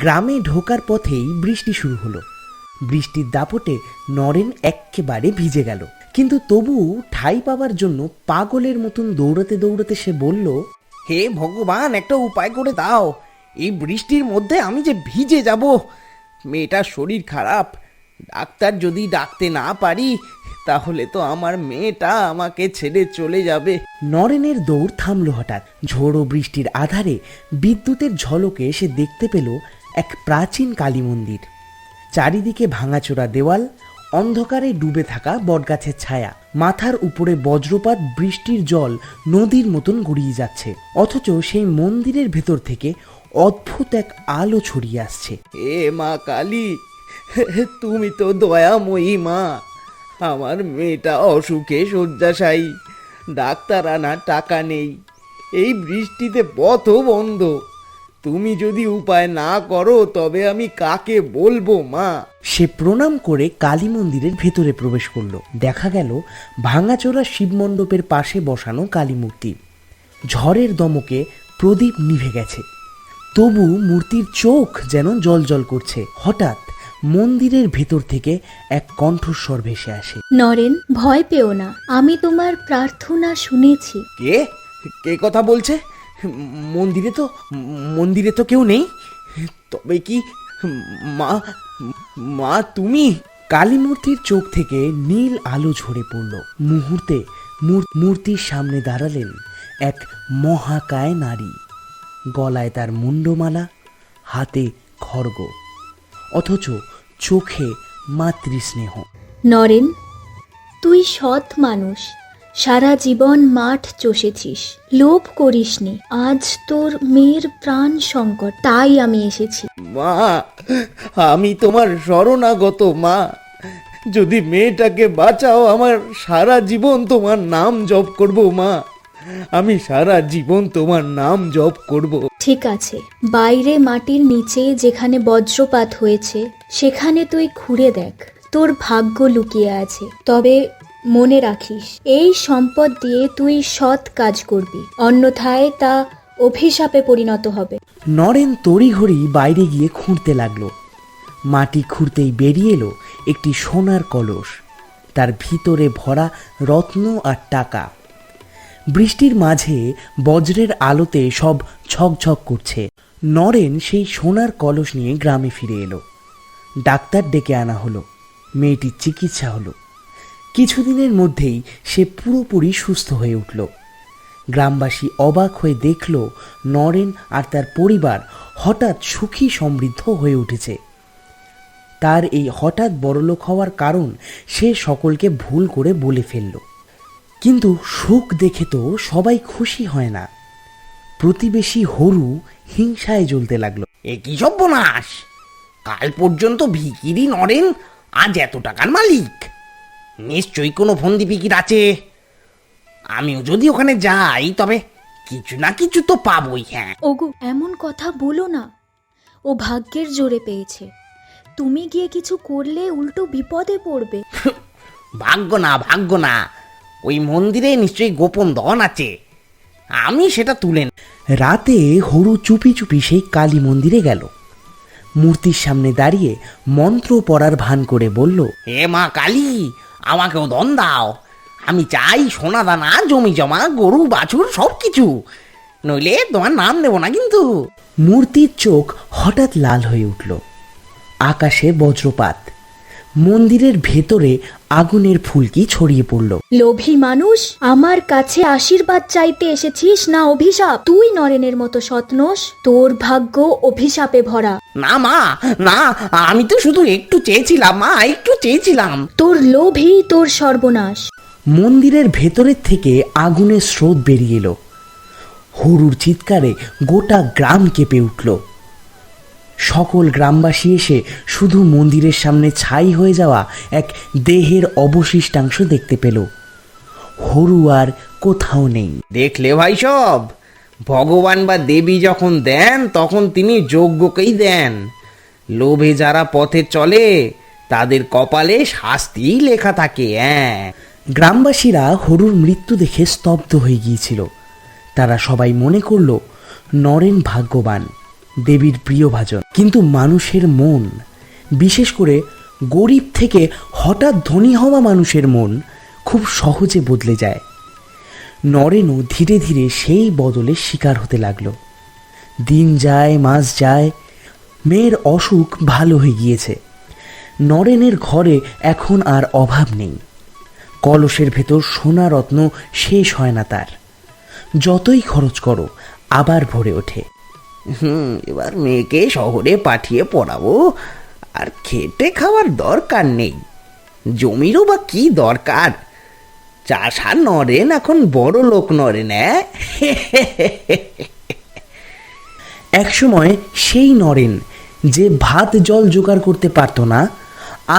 গ্রামে ঢোকার পথেই বৃষ্টি শুরু হলো। বৃষ্টির দাপটে নরেন এক্কেবারে ভিজে গেল, কিন্তু তবু ঠাঁই পাবার জন্য পাগলের মতন দৌড়াতে দৌড়াতে সে বলল, হে ভগবান, একটা উপায় করে দাও, এই বৃষ্টির মধ্যে আমি যে ভিজে যাব। মেয়েটার শরীর খারাপ, ডাক্তার যদি ডাকতে না পারি তাহলে তো আমার মেয়েটা আমাকে ছেড়ে চলে যাবে। নরেনের দৌড় থামলো হঠাৎ। ঝোড়ো বৃষ্টির আধারে বিদ্যুতের ঝলকে সে দেখতে পেল এক প্রাচীন কালী মন্দির। চারিদিকে ভাঙাচোরা দেওয়াল, অন্ধকারে ডুবে থাকা বটগাছের ছায়া, মাথার উপরে বজ্রপাত, বৃষ্টির জল নদীর মতন গড়িয়ে যাচ্ছে, অথচ সেই মন্দিরের ভেতর থেকে অদ্ভুত এক আলো ছড়িয়ে আসছে। এ মা কালী, তুমি তো দয়াময়ী মা। আমার মেয়েটা অসুখে শয্যাশায়ী, ডাক্তার আনার টাকা নেই, এই বৃষ্টিতে পথও বন্ধ। তুমি যদি উপায় না করো তবে আমি কাকে বলবো মা? সে প্রণাম করে কালী মন্দিরের ভেতরে প্রবেশ করলো। দেখা গেল ভাঙাচোরা শিবমণ্ডপের পাশে বসানো কালী মূর্তি। ঝড়ের দমকে প্রদীপ নিভে গেছে, তবু মূর্তির চোখ যেন জ্বলজ্বল করছে। হঠাৎ মন্দিরের ভেতর থেকে এক কণ্ঠস্বর ভেসে আসে। নরেন, ভয় পেও না, আমি তোমার প্রার্থনা শুনেছি। কে কে কথা বলছে? মন্দিরে তো কেউ নেই। তবে কি মা মা তুমি? কালী মূর্তির চোখ থেকে নীল আলো ঝরে পড়ল। মুহূর্তে মূর্তির সামনে দাঁড়ালেন এক মহাকায় নারী। গলায় তার মুন্ডমালা, হাতে খড়গ, অথচ চোখে মাতৃস্নেহ। নরেন, তুই সৎ মানুষ, সারা জীবন মাঠ চষেছিস, লোভ করিসনি। আজ তোর মেয়ের প্রাণ সংকট, তাই আমি এসেছি। মা, আমি তোমার শরণাগত মা, যদি মেয়েটাকে বাঁচাও আমার সারা জীবন তোমার নাম জপ করব মা, আমি সারা জীবন তোমার নাম জপ করব। ঠিক আছে, বাইরে মাটির নিচে যেখানে বজ্রপাত হয়েছে সেখানে তুই ঘুরে দেখ, তোর ভাগ্য লুকিয়ে আছে। তবে মনে রাখিস, এই সম্পদ দিয়ে তুই সৎ কাজ করবি, অন্যথায় তা অভিশাপে পরিণত হবে। নরেন তড়িঘড়ি বাইরে গিয়ে খুঁড়তে লাগলো। মাটি খুঁড়তেই বেরিয়ে এলো একটি সোনার কলস, তার ভিতরে ভরা রত্ন আর টাকা। বৃষ্টির মাঝে বজ্রের আলোতে সব ঝকঝক করছে। নরেন সেই সোনার কলস নিয়ে গ্রামে ফিরে এলো। ডাক্তার ডেকে আনা হলো, মেয়েটির চিকিৎসা হলো। কিছুদিনের মধ্যেই সে পুরোপুরি সুস্থ হয়ে উঠল। গ্রামবাসী অবাক হয়ে দেখল নরেন আর তার পরিবার হঠাৎ সুখী সমৃদ্ধ হয়ে উঠেছে। তার এই হঠাৎ বড়লোক হওয়ার কারণ সে সকলকে ভুল করে বলে ফেলল। কিন্তু সুখ দেখে তো সবাই খুশি হয় না। প্রতিবেশী হরু হিংসায় জ্বলতে লাগলো। এ কি সর্বনাশ! কাল পর্যন্ত ভিকিরি নরেন আজ এত টাকার মালিক। নিশ্চয়ই কোনো ফন্দি ফিকির আছে। আমিও যদি ওখানে যাই তবে কিছু না কিছু তো পাবই। হ্যাঁ, ওগো, এমন কথা বলো না, ও ভাগ্যের জোরে পেয়েছে। তুমি গিয়ে কিছু করলে উল্টো বিপদে পড়বে। ভাগ্য না, ওই মন্দিরে নিশ্চয়ই গোপন ধন আছে, আমি সেটা তুলে। রাতে হরু চুপি চুপি সেই কালী মন্দিরে গেল। মূর্তির সামনে দাঁড়িয়ে মন্ত্র পড়ার ভান করে বলল, হে মা কালী, আমাকেও ধন দাও। আমি চাই সোনা দানা, জমি জমা, গরু বাছুর সব কিছু, নইলে তোমার নাম নেব না কিন্তু। মূর্তির চোখ হঠাৎ লাল হয়ে উঠল। আকাশে বজ্রপাত, মন্দিরের ভেতরে আগুনের ফুলকি ছড়িয়ে পড়ল। লোভী মানুষ, আমার কাছে আশীর্বাদ চাইতে এসেছিস না অভিশাপ? তুই নরেনের মতো সৎনোস, তোর ভাগ্য অভিশাপে ভরা। না মা, না, আমি তো শুধু একটু চেয়েছিলাম মা, একটু চেয়েছিলাম। তোর লোভই তোর সর্বনাশ। মন্দিরের ভেতরের থেকে আগুনের স্রোত বেরিয়ে এলো। হরুর চিৎকারে গোটা গ্রাম কেঁপে উঠল। সকল গ্রামবাসী এসে শুধু মন্দিরের সামনে ছাই হয়ে যাওয়া এক দেহের অবশিষ্টাংশ দেখতে পেল। হরু আর কোথাও নেই। দেখলে ভাই সব, ভগবান বা দেবী যখন দেন তখন তিনি যোগ্যকেই দেন। লোভে যারা পথে চলে তাদের কপালে শাস্তি লেখা থাকে। গ্রামবাসীরা হরুর মৃত্যু দেখে স্তব্ধ হয়ে গিয়েছিল। তারা সবাই মনে করল নরেন ভাগ্যবান, দেবীর প্রিয়ভাজন। কিন্তু মানুষের মন, বিশেষ করে গরিব থেকে হঠাৎ ধনী হওয়া মানুষের মন খুব সহজে বদলে যায়। নরেনও ধীরে ধীরে সেই বদলের শিকার হতে লাগলো। দিন যায়, মাস যায়, মেয়ের অসুখ ভালো হয়ে গিয়েছে। নরেনের ঘরে এখন আর অভাব নেই। কলসের ভেতর সোনা রত্ন শেষ হয় না তার। যতই খরচ করো আবার ভরে ওঠে। এবার মেয়েকে শহরে পাঠিয়ে পড়াবো, আর খেটে খাওয়ার দরকার নেই। জমিরও বা কি দরকার? চাষা নরেন এখন বড় লোক নরেন। একসময় সেই নরেন যে ভাত জল জোগাড় করতে পারত না,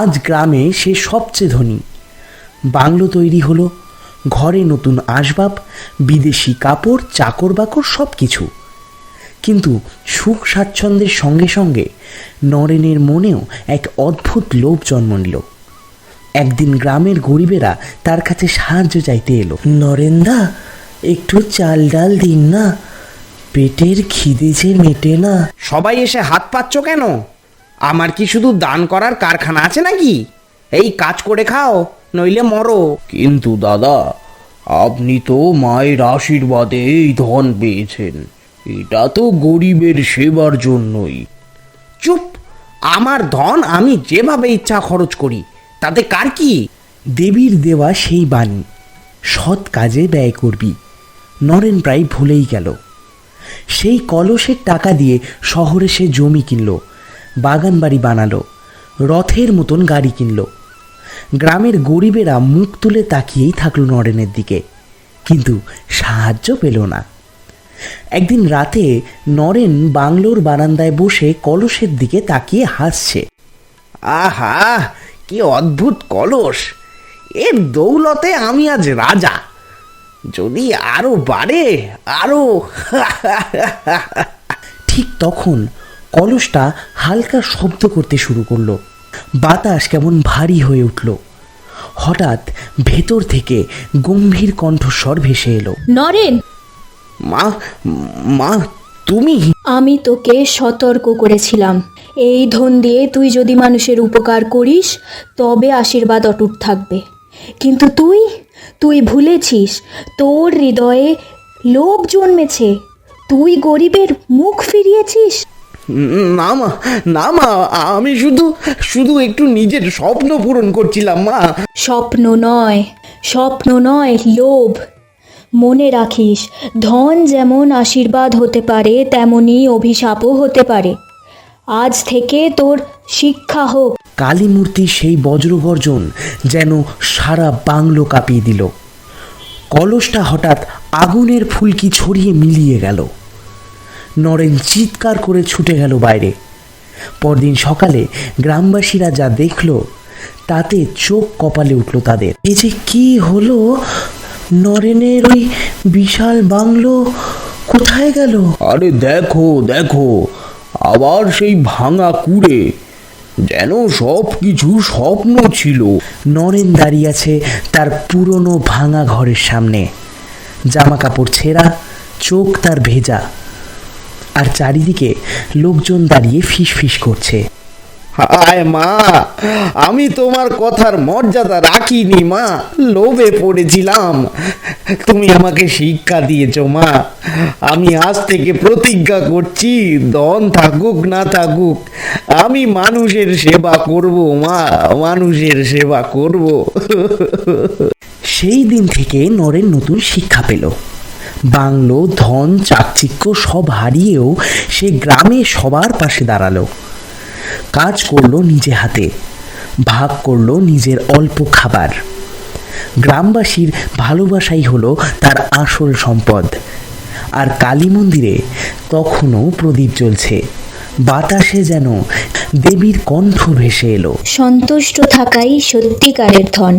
আজ গ্রামে সে সবচেয়ে ধনী। বাংলো তৈরি হলো, ঘরে নতুন আসবাব, বিদেশি কাপড়, চাকর বাকর সব কিছু। কিন্তু সুখ স্বাচ্ছন্দ্যের সঙ্গে সঙ্গে নরেনের মনেও এক অদ্ভুত লোভ জন্ম নিল। একদিন গ্রামের গরিবেরা তার কাছে সাহায্য চাইতে এলো। নরেনদা, একটু চাল ডাল দিন না, পেটের খিদে যে মেটে না। সবাই এসে হাত পাচ্ছ কেন? আমার কি শুধু দান করার কারখানা আছে নাকি? এই কাজ করে খাও, নইলে মরো। কিন্তু দাদা, আপনি তো মায়ের আশীর্বাদে এই ধন পেয়েছেন, এটা তো গরিবের সেবার জন্যই। চুপ! আমার ধন আমি যেভাবে ইচ্ছা খরচ করি, তাতে কার কি? দেবীর দেওয়া সেই বাণী, সৎ কাজে ব্যয় করবি। নরেন প্রায় ভুলেই গেল। সেই কলসের টাকা দিয়ে শহরে সে জমি কিনল, বাগান বাড়ি বানালো, রথের মতন গাড়ি কিনল। গ্রামের গরিবেরা মুখ তুলে তাকিয়েই থাকলো নরেনের দিকে, কিন্তু সাহায্য পেল না। একদিন রাতে নরেন বাংলোর বারান্দায় বসে কলসের দিকে তাকিয়ে হাসছে। আহা, কি অদ্ভুত কলস! এর দৌলতে আমি আজ রাজা। যদি আরো বাড়ে, আরো। ঠিক তখন কলসটা হালকা শব্দ করতে শুরু করলো। বাতাস কেমন ভারী হয়ে উঠল। হঠাৎ ভেতর থেকে গম্ভীর কণ্ঠস্বর ভেসে এলো। নরেন! মা, মা, তুমি? আমি তোকে সতর্ক করেছিলাম, এই ধন দিয়ে তুই যদি মানুষের উপকার করিস তবে আশীর্বাদ অটুট থাকবে। কিন্তু তুই ভুলেছিস, তোর হৃদয়ে লোভ জন্মেছে। তুই গরিবের মুখ ফিরিয়েছিস। না মা, না মা, আমি শুধু একটু নিজের স্বপ্ন পূরণ করছিলাম মা। স্বপ্ন নয়, লোভ। মনে রাখিস, ধন যেমন আশীর্বাদ হতে পারে, তেমনি অভিশাপও হতে পারে। আজ থেকে তোর শিক্ষা হোক। কালীমূর্তির সেই বজ্রগর্জন যেন সারা বাংলো কাঁপিয়ে দিল। কলসটা হঠাৎ আগুনের ফুলকি ছড়িয়ে মিলিয়ে গেল। নরেন চিৎকার করে ছুটে গেল বাইরে। পরদিন সকালে গ্রামবাসীরা যা দেখল, তাতে চোখ কপালে উঠল তাদের। এই যে কি হলো? নরেনের ওই বিশাল বাংলো কোথায় গেল? আরে দেখো দেখো, আবার সেই ভাঙা কুড়ে, যেন সব কিছু স্বপ্ন ছিল। নরেন দাঁড়িয়ে আছে তার পুরনো ভাঙা ঘরের সামনে, জামা কাপড় ছেঁড়া, চোখ তার ভেজা, আর চারিদিকে লোকজন দাঁড়িয়ে ফিসফিস করছে। হায় মা, আমি তোমার কথার মর্যাদা রাখিনি মা, লোভে পড়েছিলাম। তুমি আমাকে শিক্ষা দিয়েছো মা। আমি আজ থেকে প্রতিজ্ঞা করছি, ধন থাকুক না থাকুক, আমি মানুষের সেবা করব মা, মানুষের সেবা করব। সেই দিন থেকে নরেন নতুন শিক্ষা পেল। বাংলো, ধন, চাকচিক্য সব হারিয়েও সে গ্রামে সবার পাশে দাঁড়ালো। কাজ করলো নিজে হাতে, ভাগ করলো নিজের অল্প খাবার। গ্রামবাসীর ভালোবাসাই হলো তার আসল সম্পদ। আর কালী মন্দিরে তখনও প্রদীপ জ্বলছে। বাতাসে যেন দেবীর কণ্ঠ ভেসে এলো। সন্তুষ্ট থাকাই সত্যিকারের ধন।